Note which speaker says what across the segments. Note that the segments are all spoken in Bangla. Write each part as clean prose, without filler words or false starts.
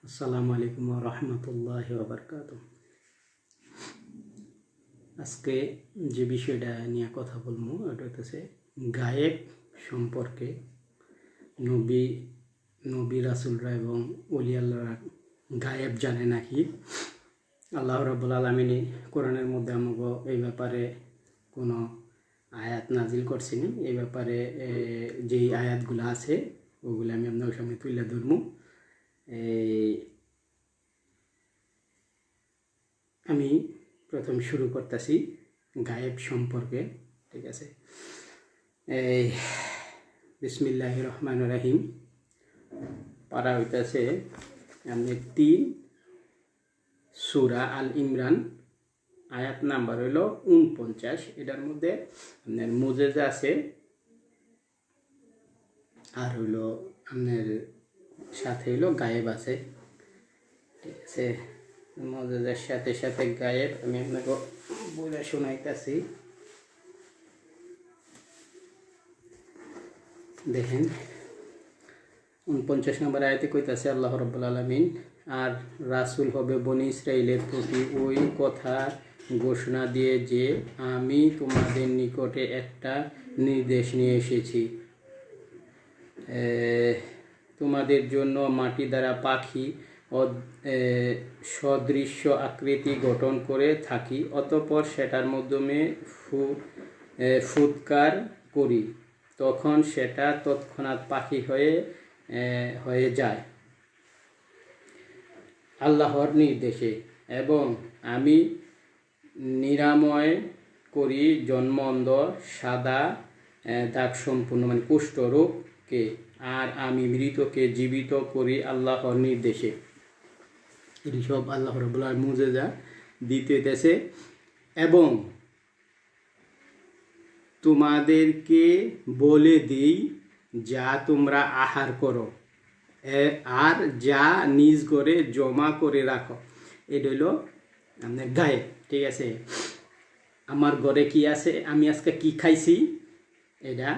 Speaker 1: আসসালামু আলাইকুম ওয়া রাহমাতুল্লাহি ওয়া বারাকাতুহু। আজকে যে বিষয়টা নিয়ে কথা বলবো এটা হচ্ছে গায়েব সম্পর্কে। নবী নবী রাসূলরা এবং ওলি আল্লাহরা গায়েব জানে নাকি? আল্লাহ রাব্বুল আলামিন কোরআনের মধ্যে আমাকে এই ব্যাপারে কোনো আয়াত নাজিল করছেন। এই ব্যাপারে যেই আয়াতগুলো আছে ওগুলো আমি আপনার সামনে তুলে ধরবো। আমি প্রথম শুরু করতেছি গায়েব সম্পর্কে, ঠিক আছে? বিসমিল্লাহির রহমানির রহিম। পারা হইতেছে আমি 3 সূরা আল ইমরান, আয়াত নাম্বার হইল 49। এটার মধ্যে আপনার মুজেজা আছে আর হইল আপনার সাথে হইল গায়েব আছে, ঠিক আছে? মজাদার সাথে সাথে গায়েব আমি আপনাকে বলে শোনাইতেছি। দেখেন 49 নম্বর আয়াতে কইতাছে আল্লাহ রাব্বুল আলামিন, আর রাসূল হবে বনি ইসরাইলের প্রতি ওই কথা ঘোষণা দিয়ে যে আমি তোমাদের নিকটে একটা নির্দেশ নিয়ে এসেছি। তোমাদের জন্য মাটি দ্বারা পাখি সদৃশ্য আকৃতি গঠন করে থাকি, অতঃপর সেটার মাধ্যমে ফুৎকার করি, তখন সেটা তৎক্ষণাৎ পাখি হয়ে যায় আল্লাহর নির্দেশে, এবং আমি নিরাময় করি জন্ম অন্ধ, সাদা দাগ সম্পূর্ণ মানে কুষ্ঠরোগকে, আর আমি মৃতকে জীবিত করি আল্লাহর নির্দেশে। এটি সব আল্লাহ রাব্বুল আলামিন মুজিজা দিতেছে। এবং তোমাদেরকে বলে দিই যা তোমরা আহার করো আর যা নিজ করে জমা করে রাখো। এটা হইল আপনার গায়েব, ঠিক আছে? আমার ঘরে কি আছে, আমি আজকে কি খাইছি, এটা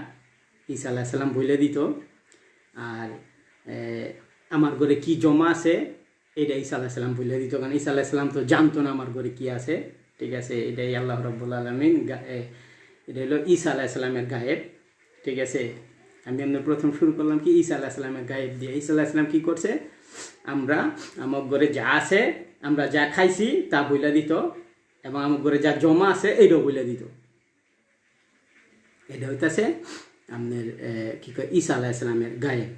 Speaker 1: ঈসা আলাইহিস সালাম বলে দিত। আর আমার ঘরে কি জমা আছে এটা ঈসা আলাইহিস সালাম বলে দিত, কারণ ঈসা আলাইহিস সালাম তো জানতো না আমার ঘরে কি আছে, ঠিক আছে? এটাই আল্লাহ রাব্বুল আলামিন, এটা হলো ঈসা আলাইহিস সালামের গায়েব, ঠিক আছে? আমি আপনার প্রথম শুরু করলাম কি ঈসা আলাইহিস সালামের গায়েব দিয়ে। ঈসা আলাইহিস সালাম কি করছে, আমরা আমার ঘরে যা আছে, আমরা যা খাইছি তা বলে দিত, এবং আমার ঘরে যা জমা আছে এইটাও বলে দিত। এটা হইতেছে আপনার কি কয় ঈসা আলাইহিস সালামের গায়েব,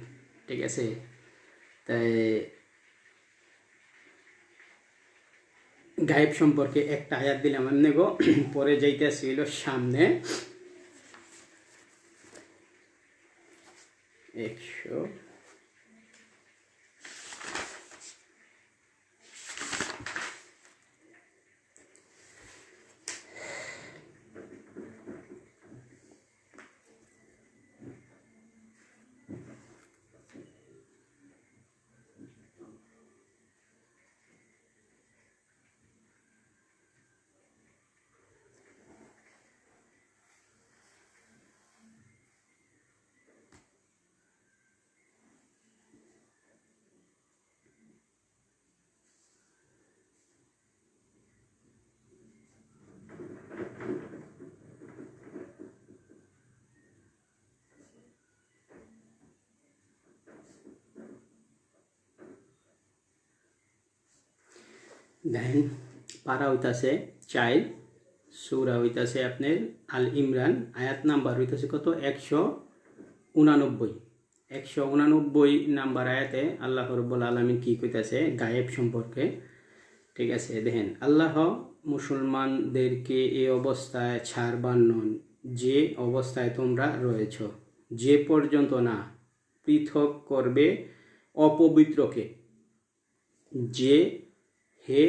Speaker 1: ঠিক আছে? তাই গায়েব সম্পর্কে একটা আয়াত দিলাম এমনি গো, পরে যাইতেছিল সামনে 100। দেখেন পারা হইতাছে 4, সূরা হইতাছে আপনার আল ইমরান, আয়াত নাম্বার হইতাছে কত, 189। 189 নাম্বার আয়াতে আল্লাহ রাব্বুল আলামিন কি কইতাছে গায়েব সম্পর্কে, ঠিক আছে? দেখেন, আল্লাহ মুসলমানদেরকে এই অবস্থায় ছাড়বার নন যে অবস্থায় তোমরা রয়েছ, যে পর্যন্ত না পৃথক করবে অপবিত্রকে, যে হে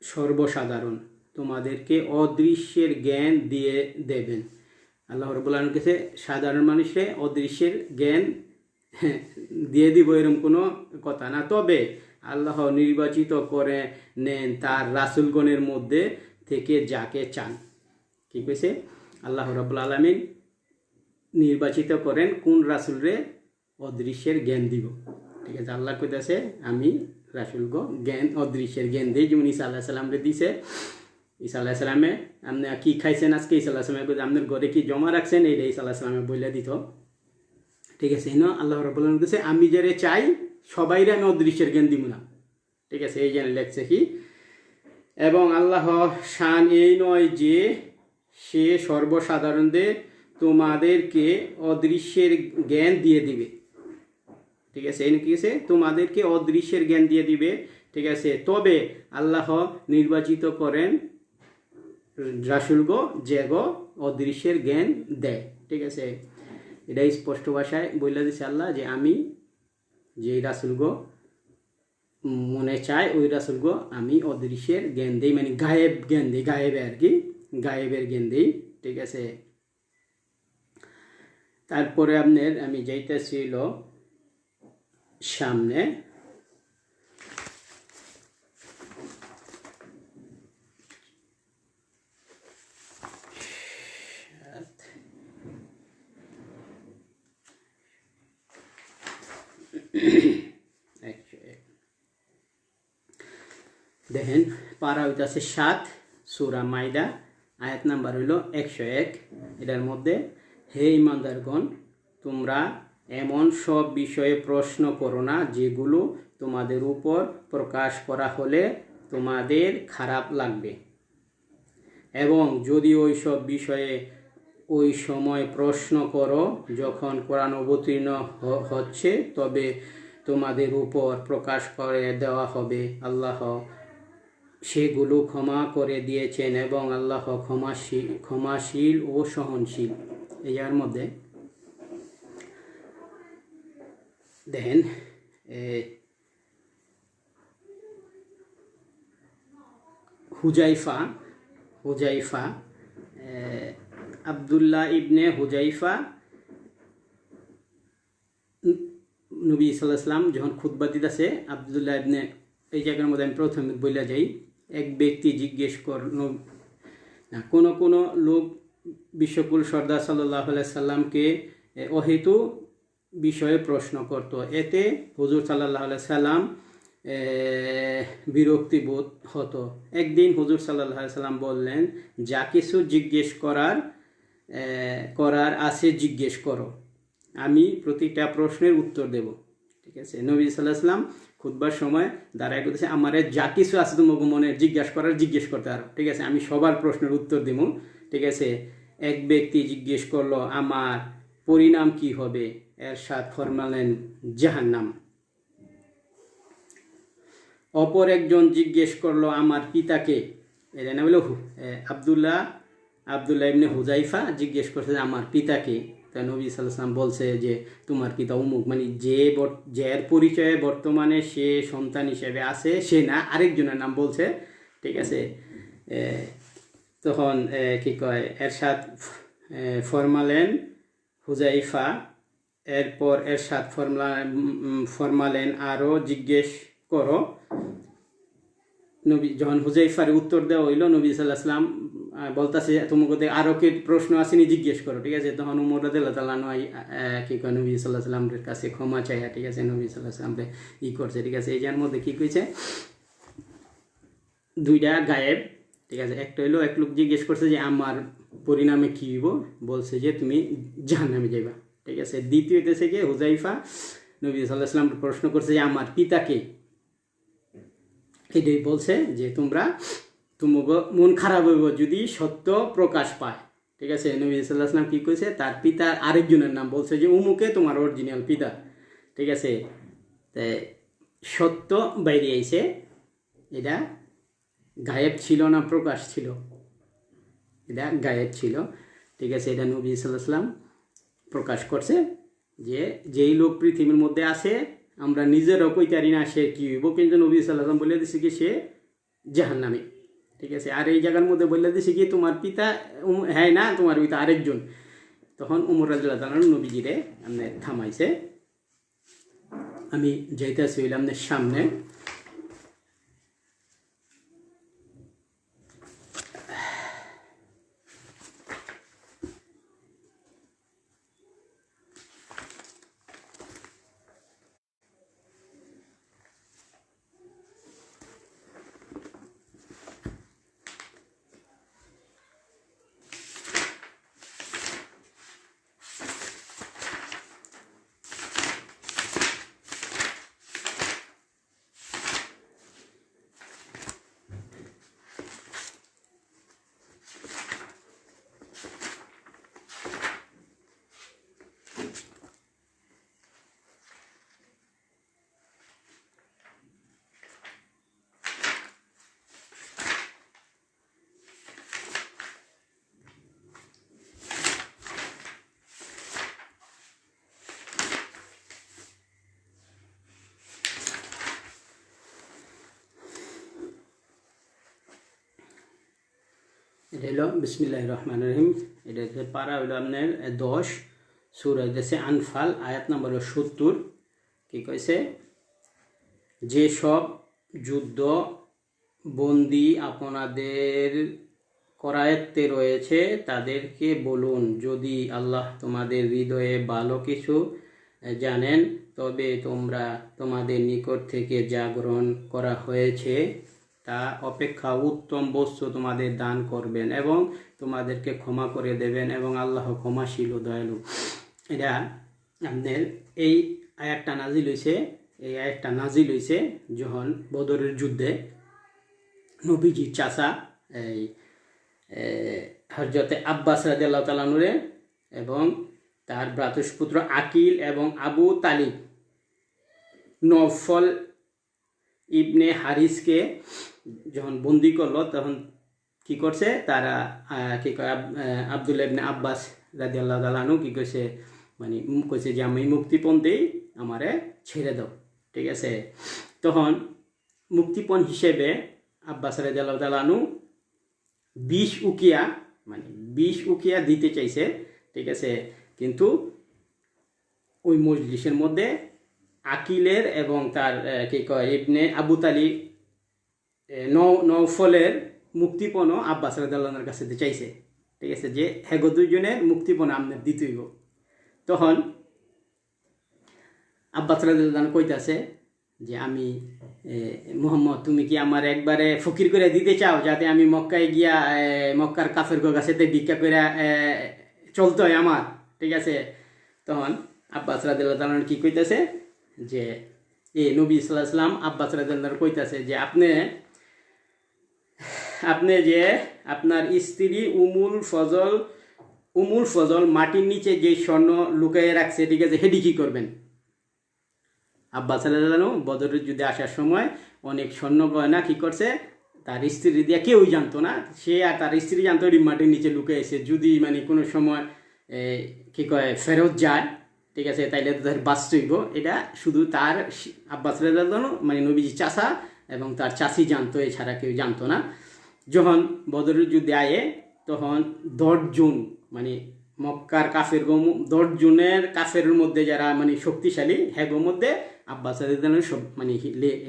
Speaker 1: সর্বসাধারণ তোমাদেরকে অদৃশ্যের জ্ঞান দিয়ে দেবেন। আল্লাহ রাব্বুল আলামিন কাছে সাধারণ মানুষকে অদৃশ্যের জ্ঞান দিয়ে দিব এরকম কোনো কথা না, তবে আল্লাহ নির্বাচিত করে নেন তার রাসূলগণের মধ্যে থেকে যাকে চান। কি কইছে আল্লাহ রাব্বুল আলামিন নির্বাচিত করেন কোন রাসূলরে অদৃশ্যের জ্ঞান দিব, ঠিক আছে আল্লাহ কইতাছে আমি রাসূলগো জ্ঞান অদৃশ্যের জ্ঞান দেই যেমন ঈসা আলাইহিস সালামরে দিছে ঈসা আলাইহিস সালামে আপনি কি খাইছেন আজকে ঈসা আলাইহিস সালামে কইছে আপনার ঘরে কি জমা রাখছেন এইটা ঈসা আলাইহিস সালামে বইলা দিত ঠিক আছে ইনো আল্লাহ রাব্বুল আলামিন কইছে আমি যারে চাই সবাইরে আমি অদৃশ্যের জ্ঞান দিব না ঠিক আছে এই জন্য লেখছে কি এবং আল্লাহ শান এই নয় যে সে সর্বসাধারণদের তোমাদেরকে অদৃশ্যের জ্ঞান দিয়ে দিবে ঠিক আছে এই কি আছে তোমাদেরকে অদৃশ্যের জ্ঞান দিয়ে দিবে ঠিক আছে তবে আল্লাহ নির্বাচিত করেন রাসূলগো যেগো অদৃশ্যের জ্ঞান দেয় ঠিক আছে এটাই স্পষ্ট ভাষায় বলে দিছে আল্লাহ যে আমি যেই রাসূলগো মনে চায় ওই রাসূলগো আমি অদৃশ্যের জ্ঞান দেই মানে গায়েব জ্ঞান দেই গায়েবে আর কি গায়েবের জ্ঞান দেই ঠিক আছে তারপরে আপনার আমি যাইতেছিল সামনে দেখেন পারা হইতাছে 7 সূরা মাইদা আয়াত নাম্বার হইল 101 এটার মধ্যে হে ঈমানদারগণ তোমরা এমন সব বিষয়ে প্রশ্ন করো না যেগুলো তোমাদের উপর প্রকাশ করা হলে তোমাদের খারাপ লাগবে এবং যদি ওই সব বিষয়ে ওই সময় প্রশ্ন করো যখন কোরআন অবতীর্ণ হচ্ছে তবে তোমাদের উপর প্রকাশ করে দেওয়া হবে আল্লাহ সেগুলো ক্ষমা করে দিয়েছেন এবং আল্লাহ ক্ষমাশীল ও সহনশীল এর মধ্যে দেখেন হুজাইফা আব্দুল্লাহ ইবনে হুজাইফা নবী সাল্লাল্লাহু আলাইহি ওয়াসাল্লাম যখন খুতবা দিতেছে আব্দুল্লাহ ইবনে এই জায়গার মধ্যে আমি প্রথমে বলে যাই এক ব্যক্তি জিজ্ঞেস করল কোনো লোক বিশ্বকুল সর্দার সাল্লাল্লাহু আলাইহি সাল্লামকে অহেতু বিষয়ে প্রশ্ন করত এতে হুজুর সাল্লাল্লাহু আলাইহি সাল্লাম বিরক্তি বোধ হতো একদিন হুজুর সাল্লাল্লাহু আলাইহি সাল্লাম বললেন যা কিছু জিজ্ঞেস করার আছে জিজ্ঞেস করো আমি প্রতিটা প্রশ্নের উত্তর দেব ঠিক আছে নবী সাল্লাল্লাহু আলাইহি সাল্লাম খুতবার সময় দাঁড়ায় বলতেছে আমারে যা কিছু আছে তোমাকে মনে জিজ্ঞেস করতে পারো ঠিক আছে আমি সবার প্রশ্নের উত্তর দেব ঠিক আছে এক ব্যক্তি জিজ্ঞেস করলো আমার পরিণাম কি হবে এরশাদ ফরমালেন জাহান্নাম অপর একজন জিজ্ঞেস করলো আমার পিতাকে এটা না বলে আব্দুল্লাহ ইবনে হুজাইফা জিজ্ঞেস করছে আমার পিতাকে তা নবী সাল্লাল্লাহু আলাইহি ওয়াসাল্লাম বলছে যে তোমার পিতা অমুক মানে যার পরিচয়ে বর্তমানে সে সন্তান হিসেবে আছে সে না আরেকজনের নাম বলছে ঠিক আছে তখন কি কয় এরশাদ ফরমালেন হুজাইফা এরপর এরশাদ ফরমালেন আরও জিজ্ঞেস করো নবী যখন হুজাইফার উত্তর দেওয়া হইল নবী সাল্লাল্লাহু আলাইহি ওয়াসাল্লাম বলতেছে তোমাকে আরও কি প্রশ্ন আসেনি জিজ্ঞেস করো ঠিক আছে তখন উমর রাদিয়াল্লাহু তাআলা কি কয় নবী সাল্লাল্লাহু আলাইহি ওয়াসাল্লামের কাছে ক্ষমা চাইয়া ঠিক আছে নবী সাল্লাল্লাহু আলাইহি ওয়াসাল্লামকে করছে ঠিক আছে এই যার মধ্যে কি কইছে দুইটা গায়েব ঠিক আছে একটা হইলো এক লোক জিজ্ঞেস করছে যে আমার পরিণামে কি হইব বলছে যে তুমি জাহান্নামে যাইবা ঠিক আছে দ্বিতীয় হইতেছে কি হুজাইফা নবী সাল্লাল্লাহু আলাইহি ওয়াসাল্লাম প্রশ্ন করছে যে আমার পিতাকে এটাই বলছে যে তোমাকে মন খারাপ হইব যদি সত্য প্রকাশ পায় ঠিক আছে নবী সাল্লাল্লাহু আলাইহি ওয়াসাল্লাম কি কইছে তার পিতার আরেকজনের নাম বলছে যে উমুকে তোমার অরিজিনাল পিতা ঠিক আছে তাই সত্য বাইরে আইছে এটা গায়েব ছিল না প্রকাশ ছিল এটা গায়েব ছিল ঠিক আছে এটা নবী সাল্লাল্লাহু আলাইহি ওয়াসাল্লাম প্রকাশ করছে যে যেই লোক পৃথিবীর মধ্যে আছে আমরা নিজেরও কইতারি না সে কি হইব কিন্তু নবী সাল্লাল্লাহু আলাইহি ওয়াসাল্লাম বলে দিছে কি সে জাহান্নামী ঠিক আছে আর এই জায়গার মধ্যে বলে দিছে কি তোমার পিতা হ্যাঁ না তোমার পিতা আরেকজন তখন উমর রাদিয়াল্লাহু তাআলা নবীজিরে আমনে থামাইছে আমি যাইতেছি আপনাদের সামনে এটা হলো বিসমিল্লাহির রহমানির রহিম। এটা হচ্ছে পারা হলো আপনার 10, সূরা হইতেছে আনফাল, আয়াত নম্বর 70। কি কইছে? যেসব যুদ্ধ বন্দী আপনাদের করায়ত্তে রয়েছে তাদেরকে বলুন, যদি আল্লাহ তোমাদের হৃদয়ে ভালো কিছু জানেন তবে তোমরা তোমাদের নিকট থেকে যা গ্রহণ করা হয়েছে তা অপেক্ষা উত্তম বস্তু তোমাদের দান করবেন এবং তোমাদেরকে ক্ষমা করে দেবেন এবং আল্লাহ ক্ষমাশীল ও দয়ালু। এটা আপনার এই আয়াতটা নাজিল হইছে যখন বদরের যুদ্ধে নবীজির চাচা এই হযরতে আব্বাস রাদিয়াল্লাহু তাআলা আনহু এবং তার ভ্রাতুষ্পুত্র আকিল এবং আবু তালিব নফল ইবনে হারিসকে যখন বন্দি করলো তখন কি করছে তারা কি কয় আব্দুল্লাহ ইবনে আব্বাস রাদিয়াল্লাহু তাআলা আনহু কি কইছে, মানে কইছে যে আমি মুক্তিপণ দেই, আমারে ছেড়ে দাও। ঠিক আছে, তখন মুক্তিপণ হিসেবে আব্বাস রাদিয়াল্লাহু তাআলা আনহু 20 উকিয়া মানে 20 উকিয়া দিতে চাইছে। ঠিক আছে, কিন্তু ওই মজলিসের মধ্যে আকিলের এবং তার কি কয় ইবনে আবু তালিব নওফলের মুক্তিপণও আব্বাস রাদিয়াল্লাহু আনহুর কাছে চাইছে। ঠিক আছে, যে হেগো দুইজনের মুক্তিপণ আপনার দিতেই গো। তখন আব্বাস রাদিয়াল্লাহু আনহু কইতাছে যে আমি মুহাম্মদ, তুমি কি আমার একবারে ফকির করে দিতে চাও যাতে আমি মক্কায় গিয়া মক্কার কাফের কাছেতে ভিক্ষা করে চলতে হয় আমার? ঠিক আছে, তখন আব্বাস রাদিয়াল্লাহু আনহু কি কইতাছে যে নবী সাল্লাল্লাহু আলাইহি ওয়াসাল্লাম আব্বাস রাদিয়াল্লাহু আনহু কইতাছে যে আপনি যে আপনার স্ত্রী উমুল ফজল মাটির নিচে যে স্বর্ণ লুকাইয়ে রাখছে, ঠিক আছে, হেডি কি করবেন? আব্বাস রাদিয়াল্লাহু আনহু বদরের যুদ্ধে আসার সময় অনেক স্বর্ণ গয়না কি করছে, তার স্ত্রী দিয়া কেউই জানতো না, সে আর তার স্ত্রী জানতো ওই মাটির নিচে লুকাইছে। যদি মানে কোনো সময় কি কয় ফেরত যায়, ঠিক আছে, তাইলে তো তার বাঁচতইব। এটা শুধু তার আব্বাস রাদিয়াল্লাহু আনহু মানে নবীজি চাচা এবং তার চাচি জানতো, এছাড়া কেউ জানতো না। যখন বদরের যুদ্ধে আয়ে তখন 10 জন মানে মক্কার কাফের 10 জনের কাফের মধ্যে যারা মানে শক্তিশালী হ্যাগোর মধ্যে আব্বাস রাদিয়াল্লাহু আনহু সব মানে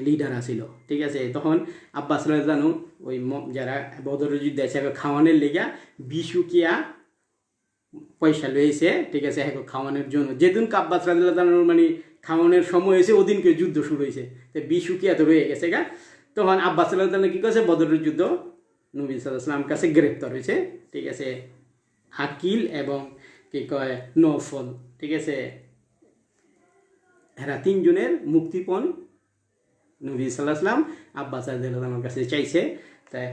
Speaker 1: লিডার আছিল। ঠিক আছে, তখন আব্বাস রাদিয়াল্লাহু আনহু ওই যারা বদরের যুদ্ধে আছে খাওয়ানোর লেগা 20 উকিয়া পয়সা লইছে। ঠিক আছে, হ্যাঁ খাওয়ানোর জন্য যেদিন আব্বাস রাদিয়াল্লাহু আনহু মানে খাওয়ানোর সময় হয়েছে ওদিনকে যুদ্ধ শুরু হয়েছে, তো 20 উকিয়া তো রয়ে গেছে গা। তখন আব্বাস রাদিয়াল্লাহু আনহু কি করছে, বদরের যুদ্ধ নবী সাল্লাল্লাহু আলাইহি ওয়াসাল্লাম কাছে গ্রেপ্তার হয়েছে। ঠিক আছে, আকিল এবং কি কয় নওফল, ঠিক আছে, এরা 3 জনের মুক্তিপণ নবী সাল্লাল্লাহু আলাইহি ওয়াসাল্লাম আব্বাস রাদিয়াল্লাহু আনহুর কাছে চাইছে। তাই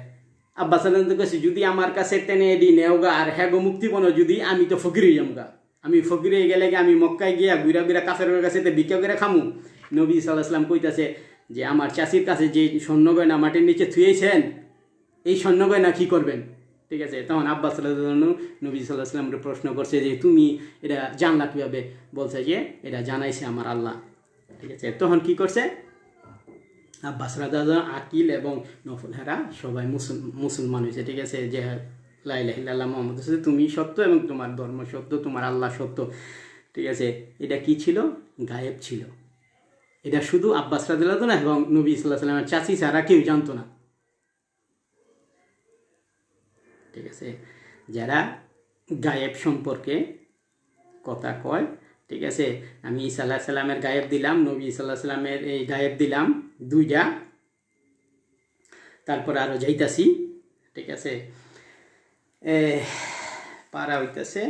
Speaker 1: আব্বাস রাদিয়াল্লাহু আনহু কাছে যদি আমার কাছে টেনে এডি নেওগা আর হ্যাগো মুক্তিপণ যদি আমি তো ফকির হয়ে যামগা, আমি ফকির হয়ে গেলে আমি মক্কায় গিয়া ঘুরা কাফেরের কাছে ভিক্ষা করে খামু। নবী সাল্লাল্লাহু আলাইহি ওয়াসাল্লাম কইতাছে যে আমার চাচির কাছে যে স্বর্ণ গয়না মাটির নিচে থুয়েছেন, এই স্বর্ণ গয়না কি করবেন? ঠিক আছে, তখন আব্বাস রাদিয়াল্লাহু আনহু নবী সাল্লাল্লাহু আলাইহি ওয়াসাল্লামকে প্রশ্ন করছে যে তুমি এটা জানলা কিভাবে? বলছে যে এটা জানাইছে আমার আল্লাহ। ঠিক আছে, তখন কি করছে আব্বাস রাদিয়াল্লাহু আনহু আকিল এবং নফল হেরা সবাই মুসলমান হয়েছে। ঠিক আছে, যে লা ইলাহা ইল্লাল্লাহ মুহাম্মদ রাসূলুল্লাহ, তুমি সত্য এবং তোমার ধর্ম সত্য, তোমার আল্লাহ সত্য। ঠিক আছে, এটা কি ছিল? গায়েব ছিল। এটা শুধু আব্বাস রাদিয়াল্লাহু আনহু এবং নবী সাল্লাল্লাহু আলাইহি ওয়াসাল্লামের চাচি ছাড়া কেউ জানতো না। ঠিক আছে, যারা গায়েব সম্পর্কে কথা কয়, ঠিক আছে, আমি ঈসা আলাইহিস সালামের গায়েব দিলাম, নবী সাল্লাল্লাহু আলাইহি সাল্লামের এই গায়েব দিলাম 2টা, তারপর আরো যাইতাছি। ঠিক আছে, পারা হইতাছে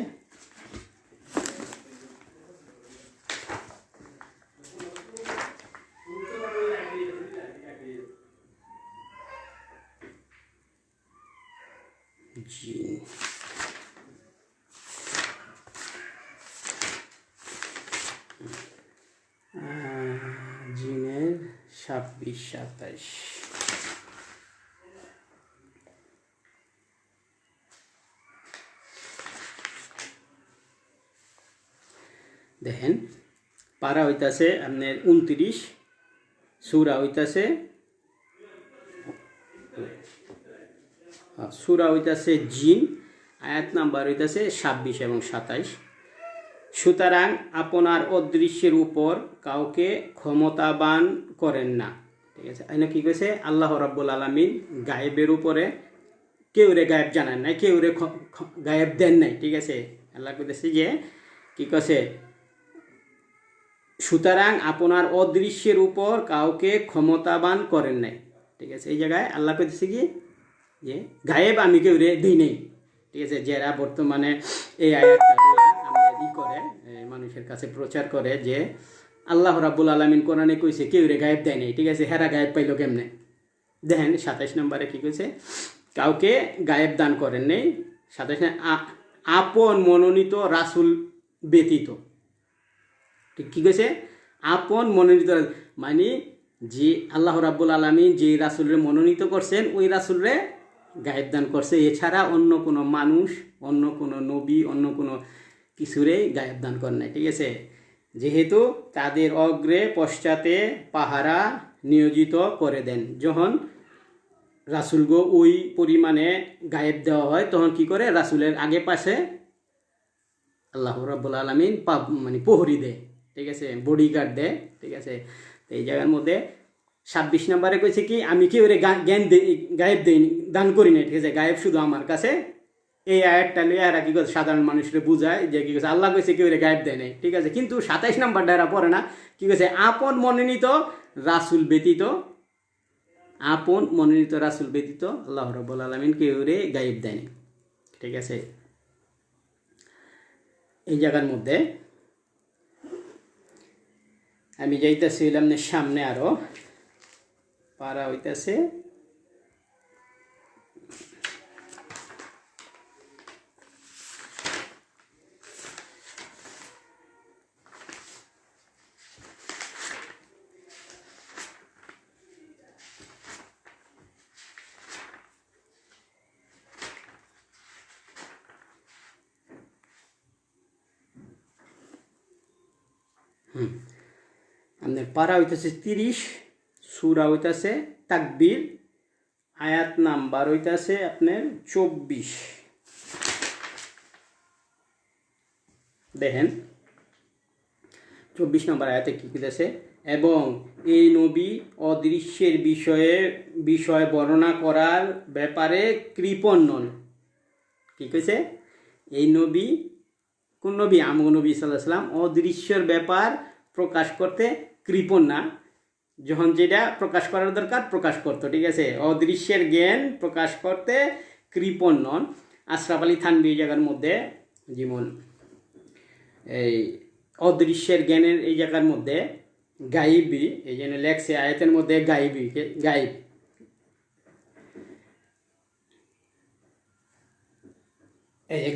Speaker 1: জিনের 26-27। দেখেন, পারা হইতাছে আপনার 29, সূরা হইতাছে সূরা হইতাছে জিন, আয়াত নাম্বার হইতাছে 26 এবং 27। সুতরাং আপনার অদৃশ্যের উপর কাউকে ক্ষমতাবান করেন না। ঠিক আছে, এখানে কি কইছে? আল্লাহ রাব্বুল আলামিন গায়েবের উপরে কেউ রে গায়েব জানান নাই, কেউ রে গায়েব দেন নাই। ঠিক আছে, আল্লাহ কইতেছে যে কি কইছে, সুতরাং আপনার অদৃশ্যের উপর কাউকে ক্ষমতাবান করেন নাই। ঠিক আছে, এই জায়গায় আল্লাহ কইতেছে কি যে গায়েব আমি কেউ রে দিই নেই। ঠিক আছে, যারা বর্তমানে এই আয়াতটা ই করে মানুষের কাছে প্রচার করে যে আল্লাহ রাব্বুল আলামিন কোরআনে কইছে কেউ রে গায়েব দেয় নাই। ঠিক আছে, হেরা গায়েব পাইলো কেমনে? দেখেন 27 নম্বরে কি কইছে, কাউকে গায়েব দান করেন নেই। 27 আপন মনোনীত রাসূল ব্যতীত। ঠিক কি কইছে? আপন মনোনীত, মানে যে আল্লাহ রাব্বুল আলামিন যে রাসূলরে মনোনীত করছেন ওই রাসূলরে গায়েব দান করছে, এছাড়া অন্য কোনো মানুষ, অন্য কোনো নবী, অন্য কোনো কিছুরে গায়েব দান করেন নাই। ঠিক আছে, যেহেতু তাদের অগ্রে পশ্চাতে পাহারা নিয়োজিত করে দেন। যখন রাসূলগো ওই পরিমাণে গায়েব দেওয়া হয় তখন কি করে? রাসূলের আগে পাশে আল্লাহ রাব্বুল আলামিন মানে প্রহরী দেয়। ঠিক আছে, বডিগার্ড দেয়। ঠিক আছে, তো এই জায়গার মধ্যে 26 নম্বরে কইছে কি আমি কি ওরে জ্ঞান গায়েব দেইনি, দান করি না। ঠিক আছে, গায়েব শুধু আমার কাছে। এই আয়াতটা নিয়ে এরা কি করে সাধারণ মানুষরে বুঝায় যে কি কইছে আল্লাহ কইছে কেউ রে গায়েব দেয় নাই। ঠিক আছে, কিন্তু 27 নম্বরটা এরা পড়ে না। কি কইছে? আপন মনোনীত রাসূল ব্যতীত, আপন মনোনীত রাসূল ব্যতীত আল্লাহ রাব্বুল আলামিন কেউ রে গায়েব দেয় নাই। ঠিক আছে, এই জায়গার মধ্যে আমি যাইতেছিলাম সামনে, আরো পারা হইতেছে আপনার পারা হইতেছে 30, সূরা হইতেছে তাকবীর, আয়াত নাম্বার হইতেছে আপনার 24। দেখেন 24 নম্বর আয়াতে কি কইতেছে, এবং এই নবী অদৃশ্যের বিষয় বর্ণনা করার ব্যাপারে কৃপণ নন। কি কইছে? এই নবী, কোন নবী? আমগো নবী সাল্লাল্লাহু আলাইহি সাল্লাম অদৃশ্যের ব্যাপার প্রকাশ করতে কৃপণ না। যখন যেটা প্রকাশ করার দরকার প্রকাশ করতো। ঠিক আছে, অদৃশ্যের জ্ঞান প্রকাশ করতে কৃপণ নন। আশরাফ আলী থানভী এই জায়গার মধ্যে যেমন এই অদৃশ্যের জ্ঞানের এই জায়গার মধ্যে গাইবি এই জন্য লেখছে আয়াতের মধ্যে গাইবি, গাইব।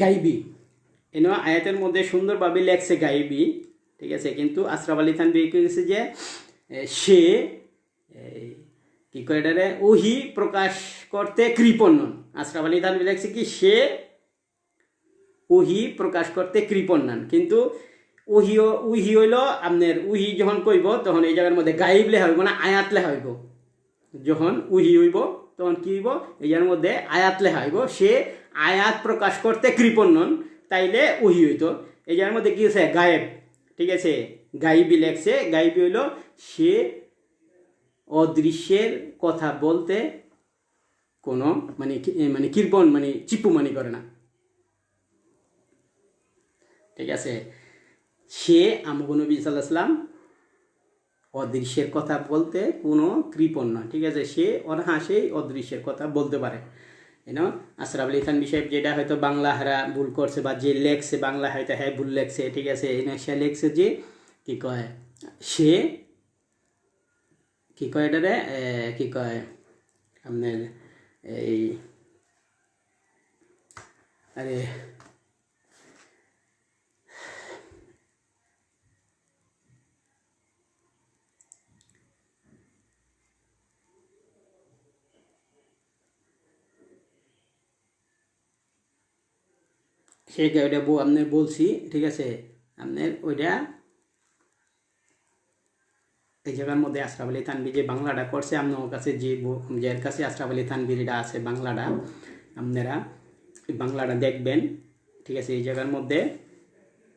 Speaker 1: গাইবি এনে আয়াতের মধ্যে সুন্দরভাবে লেখছে গাইবি। ঠিক আছে, কিন্তু আশরাফ আলী থানভী করেছে যে সে কি করে এটারে ওহি প্রকাশ করতে কৃপণ নন। আশরাফ আলী থানভী লেখছে কি সে ওহি প্রকাশ করতে কৃপণ নন, কিন্তু উহি হইল আপনার উহি যখন কইব তখন এই জায়গার মধ্যে গাইব লেখা হইব না আয়াত লেখা হইব। যখন উহি হইব তখন কি হইব? এই জায়গার মধ্যে আয়াত লেখা হইব। সে আয়াত প্রকাশ করতে কৃপণ নন, তাইলে উহি হইতো। এই জায়গার মধ্যে কি হচ্ছে? গায়েব। ঠিক আছে, গাইবি লেখছে। গাইবি হইল সে অদৃশ্যের কথা বলতে কোনো মানে কৃপণ মানে চিপুমানি করে না। ঠিক আছে, সে আমগো নবী সাল্লাল্লাহু আলাইহি সাল্লাম অদৃশ্যের কথা বলতে কোনো কৃপণ না। ঠিক আছে, সে অনায়াসেই অদৃশ্যের কথা বলতে পারে। আশরাফ আলী থানভী সাহেব যেটা হয়তো বাংলা হারা ভুল করছে বা যে লেখছে বাংলা হয়তো হ্যাঁ ভুল লেখছে। ঠিক আছে, সে লেখছে যে কি কয় সে কি কয় এটারে কি কয় আপনার এই আরে সে ওইটা আপনার বলছি। ঠিক আছে, আপনার ওইটা এই জায়গার মধ্যে আশরাফ আলী থানভী যে বাংলাটা করছে আপনার কাছে যে যার কাছে আশরাফ আলী থানভীর এটা আছে বাংলাটা আপনারা বাংলাটা দেখবেন, ঠিক আছে। এই জায়গার মধ্যে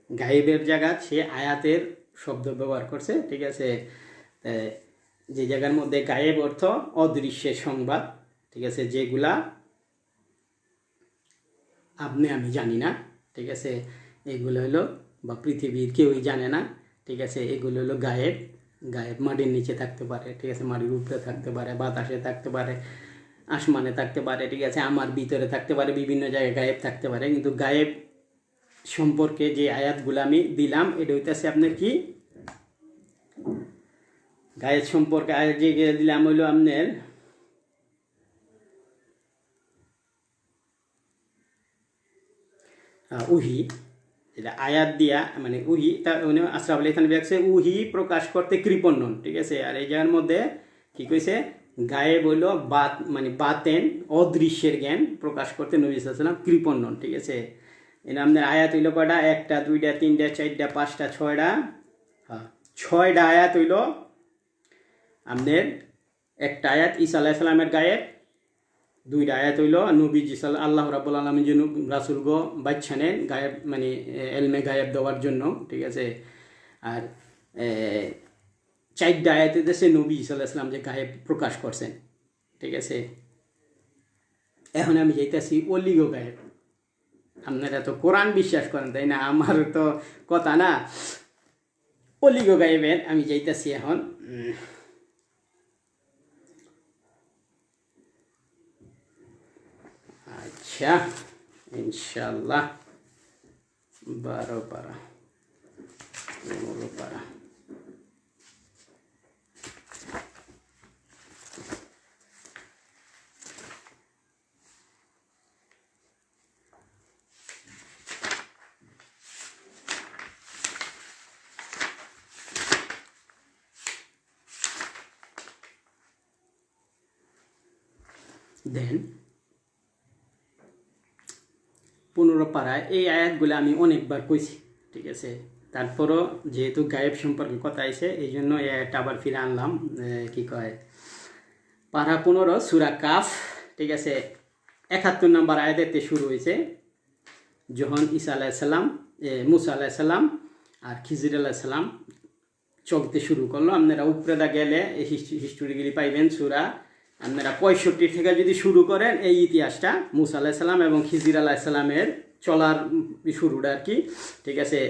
Speaker 1: গায়েবের জায়গা সে আয়াতের শব্দ ব্যবহার করছে, ঠিক আছে। যে জায়গার মধ্যে গায়েব অর্থ অদৃশ্যের সংবাদ, ঠিক আছে, যেগুলা আপনি আমি জানি না, ঠিক আছে, এগুলো হলো বা পৃথিবীর কেউই জানে না, ঠিক আছে, এগুলো হলো গায়েব। গায়েব মাটির নিচে থাকতে পারে, ঠিক আছে, মাটির উপরে থাকতে পারে, বাতাসে থাকতে পারে, আসমানে থাকতে পারে, ঠিক আছে, আমার ভিতরে থাকতে পারে, বিভিন্ন জায়গায় গায়েব থাকতে পারে। কিন্তু গায়েব সম্পর্কে যে আয়াতগুলো আমি দিলাম এটা হইতেছে আপনার কি গায়েব সম্পর্কে আয়াত যে দিলাম হইলো আপনার উহি, যেটা আয়াত দিয়া মানে উহি, তা আশরাফ আলী খান ব্যাগছে উহি প্রকাশ করতে কৃপণ নন, ঠিক আছে। আর এই জায়গার মধ্যে কি কইছে গায়েব হইল বাত মানে বাতেন অদৃশ্যের জ্ঞান প্রকাশ করতে নবী সাল্লাল্লাহু আলাইহি ওয়াসাল্লাম কৃপণ নন, ঠিক আছে। এটা আপনার আয়াত হইল কয়টা, 1টা 2টা 3টা 4টা 5টা 6টা, হ্যাঁ 6টা আয়াত হইল আপনার। একটা আয়াত ঈসা আলাইহিস সালামের গায়েব, 2টা আয়াত হইল নবীজি আল্লাহ রাব্বুল আলামিন যেন রাসূল গো বাচ্চানেন গায়েব মানে এলমে গায়েব দেওয়ার জন্য, ঠিক আছে। আর 4টা আয়াতে দেশে নবী সাল্লাল্লাহু আলাইহি ওয়াসাল্লাম যে গায়েব প্রকাশ করছেন, ঠিক আছে। এখন আমি যাইতেছি অলিগো গায়েব। আপনারা তো কোরআন বিশ্বাস করেন তাই না, আমার তো কথা না। অলিগো গায়েবের আমি যাইতেছি এখন। আচ্ছা ইনশাল্লাহ 12 পারা 15 পারা। দেন 15 পারায় এই আয়াতগুলো আমি অনেকবার কইছি, ঠিক আছে। তারপরও যেহেতু গায়েব সম্পর্কে কথা আইছে এই জন্য এই আয়াতটা আবার ফিরে আনলাম। কি কয় পারা 15 সূরা কাফ, ঠিক আছে। 71 নম্বর আয়াতে শুরু হয়েছে, যখন ঈসা আলাইহিস সালাম মুসা আলাইহিস সালাম আর খিজির আলাইহিস সালাম চলতে শুরু করলো। আপনারা উপরে দা গেলে এই হিস্টোরিগুলি পাইবেন। সূরা আপনারা 65 থেকে যদি শুরু করেন এই ইতিহাসটা মুসা আলাইহিস সালাম এবং খিজির আলাইহিস সালামের চলার শুরুটা আর কি, ঠিক আছে।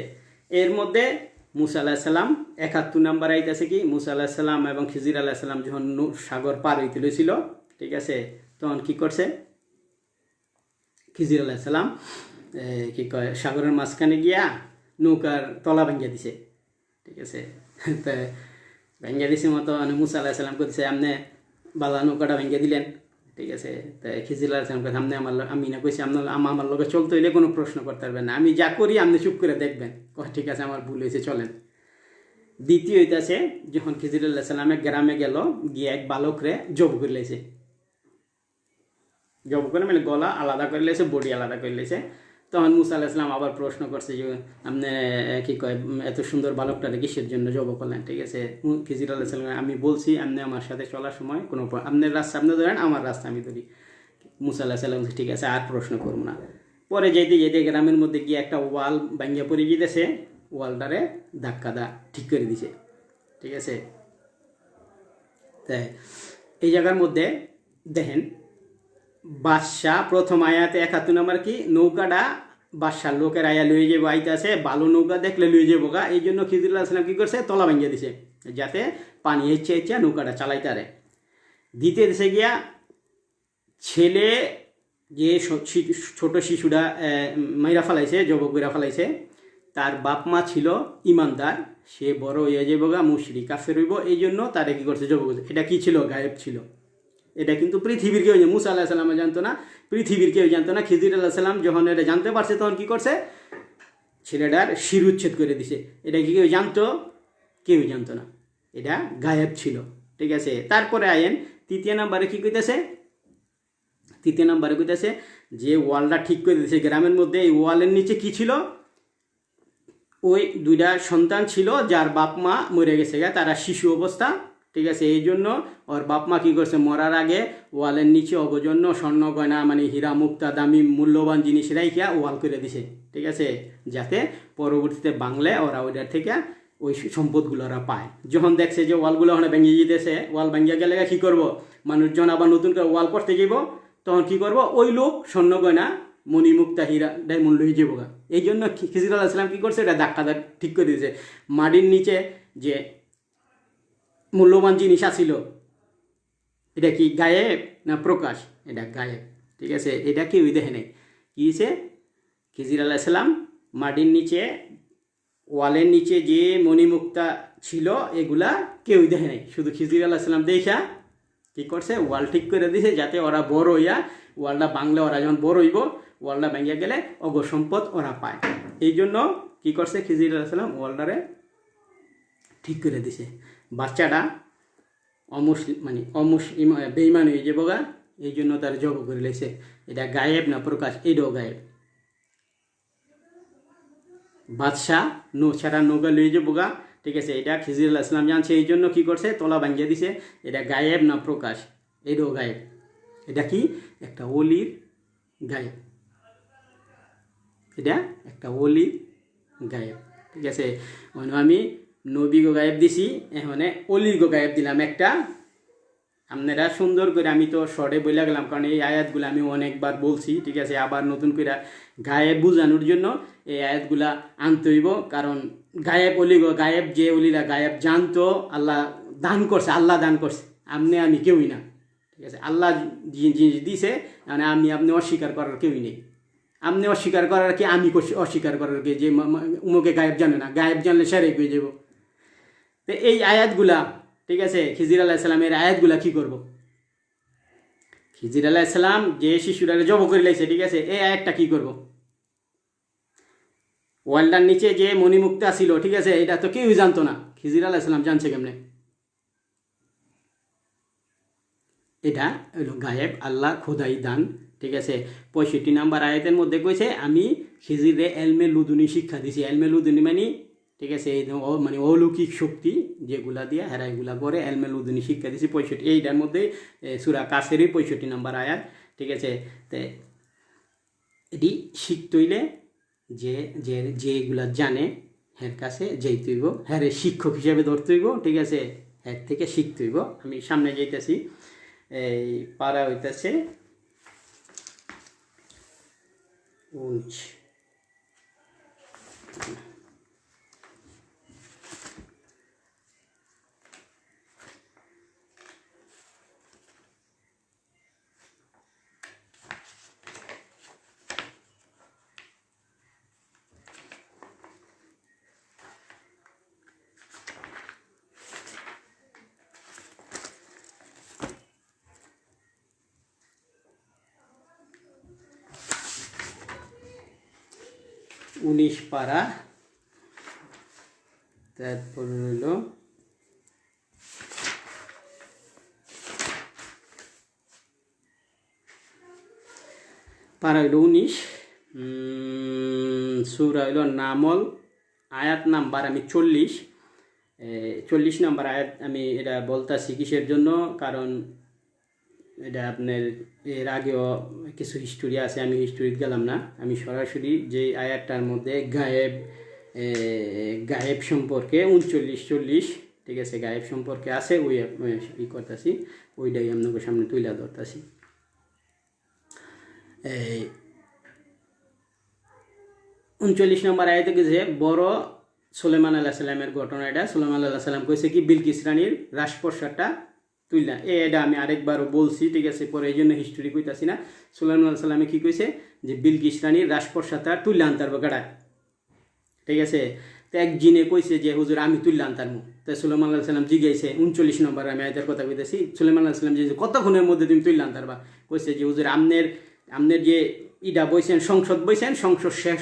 Speaker 1: এর মধ্যে মুসা আলাইহিস সালাম 71 নম্বর আইতেছে কি মুসা আলাইহিস সালাম এবং খিজির আলাইহিস সালাম যখন সাগর পার হইতে লইছিল, ঠিক আছে, তখন কি করছে খিজির আলাইহিস সালাম কি কয় সাগরের মাঝখানে গিয়া নৌকার তলা ভেঙে দিছে, ঠিক আছে। তো ভেঙে দিছে মতো মুসা আলাইহিস সালাম করছে আপনি বালা নৌকাটা ভেঙে দিলেন, ঠিক আছে। তো খিজির আলাইহিস সালাম কথা আমি না কইছি আপনার আমার লোকে চলতে হইলে কোনো প্রশ্ন করতে পারবেন না, আমি যা করি আপনি চুপ করে দেখবেন, ঠিক আছে, আমার ভুল হয়েছে চলেন। দ্বিতীয় হইতেছে যখন খিজির আলাইহিস সালামের গ্রামে গেল গিয়ে এক বালকরে জব করে লেছে, জব করে মানে গলা আলাদা করে লেছে, বডি আলাদা করে লেছে। তখন মুসা আলাইহিস সালাম আবার প্রশ্ন করছে যে আপনি কি কয় এত সুন্দর বালকটাকে কিসের জন্য জব করলেন, ঠিক আছে। খিজির আলাইহিস সালাম আমি বলছি আপনি আমার সাথে চলার সময় কোনো আপনার রাস্তা আপনি ধরেন আমার রাস্তা আমি ধরি। মুসা আলাইহিস সালাম ঠিক আছে আর প্রশ্ন করবো না। পরে যেতে যেতে গ্রামের মধ্যে গিয়ে একটা ওয়াল ভাঙ্গিয়া পড়ে গিয়েছে, ওয়ালটারে ধাক্কা ঠিক করে দিছে, ঠিক আছে। তাই এই জায়গার মধ্যে দেখেন বাদশাহ প্রথম আয়াতে 71 নম্বর কি নৌকাটা বাদশার লোকের আয়া লয়ে যাবো আইতাছে, ভালো নৌকা দেখলে লয়ে যাবো গা, এই জন্য খিজির আলাইহিস সালাম কি করছে তলা ভেঙে দিছে যাতে পানি ইচ্ছা নৌকাটা চালাইতে পারে। দ্বিতীয় দেশে গিয়া ছেলে যে ছোট শিশুটা মাইরা ফেলাইছে জব করে ফেলাইছে, তার বাপ মা ছিল ইমানদার, সে বড় হয়ে যাবো গা মুশরিক কাফের হইব, এই জন্য তারা কি করছে জব করছে। এটা কি ছিল গায়েব ছিল, এটা কিন্তু পৃথিবীর কেউ মুসা আলাইহিস সালাম জানতো না, পৃথিবীর কেউ জানতো না। খিজির আলাইহিস সালাম যখন এটা জানতে পারছে তখন কি করছে ছেলেটার শিরুচ্ছেদ করে দিছে। এটা কি কেউ জানতো? কেউ জানতো না, এটা গায়েব ছিল, ঠিক আছে। তারপরে আয়েন তৃতীয় নম্বরে কি কইতেছে, তৃতীয় নম্বরে কইতেছে যে ওয়ালটা ঠিক করে দিয়েছে গ্রামের মধ্যে, এই ওয়ালের নিচে কি ছিল ওই 2টা সন্তান ছিল যার বাপ মা মরে গেছে গা, তারা শিশু অবস্থা ঠিক আছে। এই জন্য ওর বাপ মা কী করছে, মরার আগে ওয়ালের নিচে অগজন্য স্বর্ণ গয়না মানে হীরা মুক্তা দামি মূল্যবান জিনিস রাইখা ওয়াল করে দিছে, ঠিক আছে, যাতে পরবর্তীতে বাংলায় ওরা ওইটার থেকে ওই সম্পদগুলো ওরা পায়। যখন দেখছে যে ওয়ালগুলো ওখানে ভেঙে যেতেছে, ওয়াল ভেঙে গেলে কী করবো, মানুষজন আবার নতুন করে ওয়াল করতে যাইব, তখন কী করবো, ওই লোক স্বর্ণ গয়না মণিমুক্তা হীরা ডায়মন্ড হয়ে যাবো। এই জন্য খিজির আলাইহিস সালাম কী করছে, এটা ধাক্কা ঠিক করে দিয়েছে। মাটির নিচে যে মূল্যবান জিনিস আছিল, এটা কি গায়েব না প্রকাশ? এটা গায়েব, ঠিক আছে, এটা কেউই দেখে নাই। কী হয়েছে, খিজির আলাইহিস সালাম মাটির নিচে ওয়ালের নিচে যে মণিমুক্তা ছিল এগুলা কেউই দেখে নাই, শুধু খিজির আলাইহিস সালাম দেখা কী করছে, ওয়াল ঠিক করে দিয়েছে, যাতে ওরা বড় হইয়া ওয়ালটা বাংলা ওরা যখন বড় হইব, ওয়ালটা ভেঙে গেলে অগ সম্পদ ওরা পায়। এই জন্য কী করছে খিজির আলাইহিস সালাম, ওয়ালটারে ঠিক করে দিছে। বাচ্চাটা বেইমান হয়ে যাবো গা, এই জন্য তার জব করে লেছে। এটা গায়েব না প্রকাশ? এটাও গায়েব। বাদশাহ ছাড়া নৌকা লয়ে যাবো গা, ঠিক আছে, এটা খিজির আলাইহিস সালাম জানছে, এই জন্য কী করছে, তলা ভাঙিয়ে দিছে। এটা গায়েব না প্রকাশ? এটাও গায়েব। এটা কি, একটা অলির গায়েব, এটা একটা অলির গায়েব, ঠিক আছে। আমি নবীগো গায়েব দিছি, এখানে অলিগো গায়েব দিলাম একটা। আপনারা সুন্দর করে, আমি তো শর্টে বলে গেলাম, কারণ এই আয়াতগুলো আমি অনেকবার বলছি, ঠিক আছে, আবার নতুন করে গায়েব বোঝানোর জন্য এই আয়াতগুলা আনতে হইব। কারণ গায়েব অলিগো, গায়েব যে অলিরা গায়েব জানতো, আল্লাহ দান করছে, আল্লাহ দান করছে, আমি কেউই না, ঠিক আছে। আল্লাহ জিনিস দিছে, মানে আপনি অস্বীকার করার কেউই নেই। আপনি অস্বীকার করার কি, আমি অস্বীকার করার কি, যে উমুকে গায়েব জানে না, গায়েব জানলে সেরেক হয়ে যাব। তো এই আয়াতগুলা, ঠিক আছে, খিজির আলাইহিস সালামের আয়াতগুলা কি করব, খিজির আলাইহিস সালাম যে শিশুরা জব করে লাইছে, ঠিক আছে, এই আয়াতটা কি করব, ওয়ালটার নিচে যে মণিমুক্তা ছিল, ঠিক আছে, এটা তো কেউই জানতো না, খিজির আলাইহিস সালাম জানছে কেমনে? এটা হলো গায়েব, আল্লাহ খোদাই দান, ঠিক আছে। 65 নম্বর আয়াতের মধ্যে কইছে, আমি খিজিরে এলমে লুদুনি শিক্ষা দিছি। এলমে লুদুনি মানে, ঠিক আছে, এই মানে অলৌকিক শক্তি যেগুলা দিয়ে হেরা এগুলা করে, এলমে লুদুনি শিক্ষা দিছি। 65, এইটার মধ্যে সূরা কাসেরই 65 নম্বর আয়াত, ঠিক আছে। তো এটি শিখতে হইলে যেগুলা জানে হের কাছে যেতে হইব, হ্যাঁ শিক্ষক হিসাবে ধরতে হইব, ঠিক আছে, হ্যার থেকে শিখতে হইব। আমি সামনে যাইতেছি, এই পারা হইতেছে 19। পারা, তারপর হইল পারা হইল 19, সূরা হইল নামল, আয়াত নাম্বার আমি 40 নম্বর আয়াত। আমি এটা বলতেছি কিসের জন্য, কারণ এটা আপনার এর আগেও কিছু হিস্টোরি আছে, আমি হিস্টোরিতে গেলাম না, আমি সরাসরি যে আয়াতটার মধ্যে গায়েব সম্পর্কে 39-40, ঠিক আছে, গায়েব সম্পর্কে আছে, ওই ই করতেছি, ওইটাই আপনাদের সামনে তুলে ধরতেছি। এই 39 নম্বর আয়াতে যে বড় সুলাইমান আলাইহিস সালামের ঘটনা, এটা সুলাইমান আলাইহিস সালাম কইছে কি, বিলকিস রানীর রাজপ্রাসাদটা তুইলা, এটা আমি আরেকবারও বলছি, ঠিক আছে, পরে এই জন্য হিস্টোরি কইতাছি না। সুলাইমান আলাইহিস সালামে কি কইছে, যে বিলকিস রানীর রাজপ্রাসাদটা তুইলা আনতার গাড়ায়, ঠিক আছে। তো এক জিনে কইছে যে হুজুর আমি তুইলা আনতারমু। তো সুলাইমান আলাইহিস সালাম জিজ্ঞাসে, 39 নম্বর আমি আয়াতের কথা কইতেছি, সুলাইমান আলাইহিস সালাম যে কতক্ষণের মধ্যে তুমি তুইলা আনতারবা, কইছে যে হুজুর আমনের যে ইটা বইছেন, সংসদ বইছেন, সংসদ শেষ